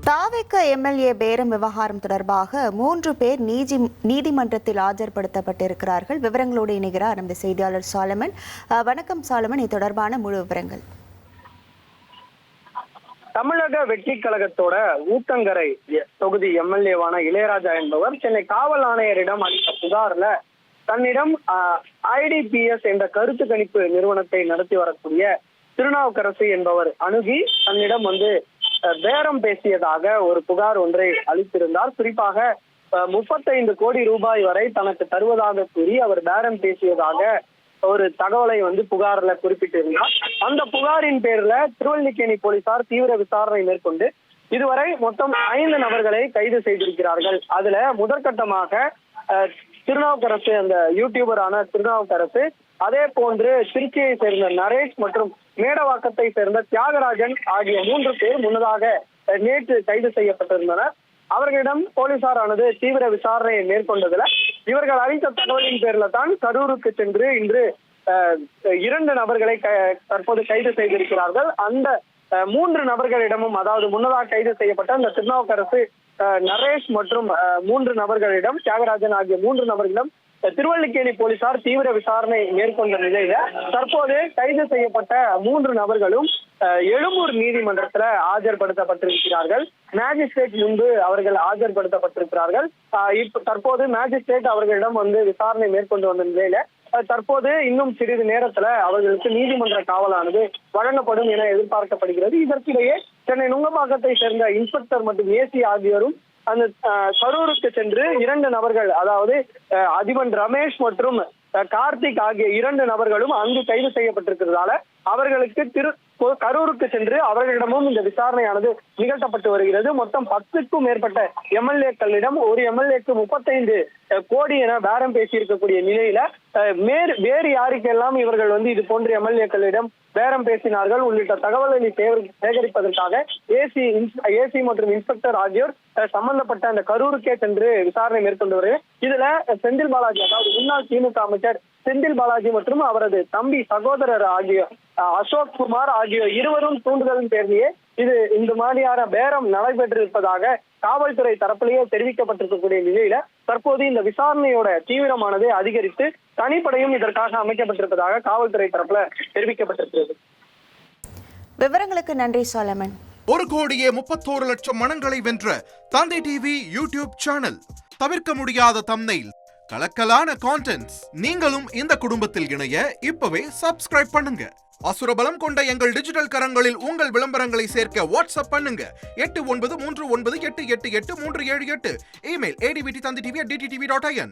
தாவேக MLA பேரம் விவகாரம் தொடர்பாக 3 பேர் நீதிமன்றத்தில் ஆஜர்படுத்தப்பட்டிருக்கிறார்கள். விவரங்களோடு இணைகிறார் நமது செய்தியாளர் சாலமன். வணக்கம் சாலமன், இது தொடர்பான முழு விவரங்கள். தமிழக வெற்றி கழகத்தோட ஊத்தங்கரை தொகுதி எம்எல்ஏவான இளையராஜா என்பவர் சென்னை காவல் ஆணையரிடம் அளித்த புகார்ல தன்னிடம் IDPS என்ற கருத்து கணிப்பு நிறுவனத்தை நடத்தி வரக்கூடிய திருநாவுக்கரசு என்பவர் அணுகி தன்னிடம் பேரம் பேசியதாக ஒரு புகார் ஒன்றை அளித்திருந்தார். குறிப்பாக 35 கோடி ரூபாய் வரை தனக்கு தருவதாக கூறி அவர் பேரம் பேசியதாக ஒரு தகவலை புகார்ல குறிப்பிட்டிருந்தார். அந்த புகாரின் பேர்ல திருவல்லிக்கேணி போலீசார் தீவிர விசாரணை மேற்கொண்டு இதுவரை மொத்தம் 5 நபர்களை கைது செய்திருக்கிறார்கள். அதுல முதற்கட்டமாக திருநாவுக்கரசு, அந்த யூடியூபரான திருநாவுக்கரசு, அதே போன்று திருச்சியை சேர்ந்த நரேஷ் மற்றும் மேடவாக்கத்தை சேர்ந்த தியாகராஜன் ஆகிய 3 பேர் முன்னதாக நேற்று கைது செய்யப்பட்டிருந்தனர். அவர்களிடம் போலீசாரானது தீவிர விசாரணையை மேற்கொண்டதுல இவர்கள் அளித்த தகவலின் பேர்ல தான் கரூருக்கு சென்று இன்று 2 நபர்களை தற்போது கைது செய்திருக்கிறார்கள். அந்த 3 நபர்களிடமும், அதாவது முன்னதாக கைது செய்யப்பட்ட அந்த திருநாவுக்கரசு, நரேஷ் மற்றும் 3 நபர்களிடம், தியாகராஜன் ஆகிய 3 நபர்களிடம் திருவல்லிக்கேணி போலீசார் தீவிர விசாரணை மேற்கொண்ட நிலையில தற்போது கைது செய்யப்பட்ட 3 நபர்களும் எழும்பூர் நீதிமன்றத்துல ஆஜர்படுத்தப்பட்டிருக்கிறார்கள். மேஜிஸ்ட்ரேட் முன்பு அவர்கள் ஆஜர்படுத்தப்பட்டிருக்கிறார்கள். தற்போது மேஜிஸ்ட்ரேட் அவர்களிடம் விசாரணை மேற்கொண்டு வந்த நிலையில தற்போது இன்னும் சிறிது நேரத்துல அவர்களுக்கு நீதிமன்ற காவலானது வழங்கப்படும் என எதிர்பார்க்கப்படுகிறது. இதற்கிடையே சென்னை நுங்கம்பாக்கத்தை சேர்ந்த இன்ஸ்பெக்டர் மற்றும் ஏசி ஆகியோரும் அந்த கரூருக்கு சென்று 2 நபர்கள், அதாவது அதிபன் ரமேஷ் மற்றும் கார்த்திக் ஆகிய 2 நபர்களும் அங்கு கைது செய்யப்பட்டிருக்கிறதால அவர்களுக்கு கரூருக்கு சென்று அவர்களிடமும் இந்த விசாரணையானது நிகழ்த்தப்பட்டு வருகிறது. மொத்தம் 10க்கும் மேற்பட்ட எம்எல்ஏக்களிடம் ஒரு எம்எல்ஏக்கு 35 கோடி என பேரம் பேசியிருக்கக்கூடிய நிலையில வேறு யாருக்கெல்லாம் இவர்கள் இது போன்ற எம்எல்ஏக்களிடம் பேரம் பேசினார்கள் உள்ளிட்ட தகவல்களை சேகரிப்பதற்காக ஏசி மற்றும் இன்ஸ்பெக்டர் ஆகியோர் சம்பந்தப்பட்ட அந்த கரூருக்கே சென்று விசாரணை மேற்கொண்டு வருகிறது. இதுல செந்தில் பாலாஜி, அதாவது முன்னாள் திமுக அமைச்சர் செந்தில் பாலாஜி மற்றும் அவரது தம்பி சகோதரர் ஆகிய அசோக் குமார் ஆகிய இருவரும் தூண்டுதலின் பேரிலேயே இந்த மாதிரியான பேரம் நடைபெற்றிருப்பதாக காவல்துறை தரப்பிலேயே தெரிவிக்கப்பட்டிருக்கக்கூடிய நிலையில தற்போது இந்த விசாரணையோட தீவிரமானது அதிகரித்து தனிப்படையும் இதற்காக அமைக்கப்பட்டிருப்பதாக காவல்துறை தரப்புல தெரிவிக்கப்பட்டிருக்கிறது. விவரங்களுக்கு நன்றி சாலமன். 1,31,00,000 மனங்களை வென்ற தந்தை டிவி யூடியூப் சேனல். தவிர்க்க முடியாத தம்ப்நெயில், கலக்கலான கான்டென்ட்ஸ். நீங்களும் இந்த குடும்பத்தில் இணைய இப்பவே சப்ஸ்கிரைப் பண்ணுங்க. அசுரபலம் கொண்ட எங்கள் டிஜிட்டல் கரங்களில் உங்கள் விளம்பரங்களை சேர்க்க வாட்ஸ்அப் பண்ணுங்க. 8939888378. Email advttv@dttv.in.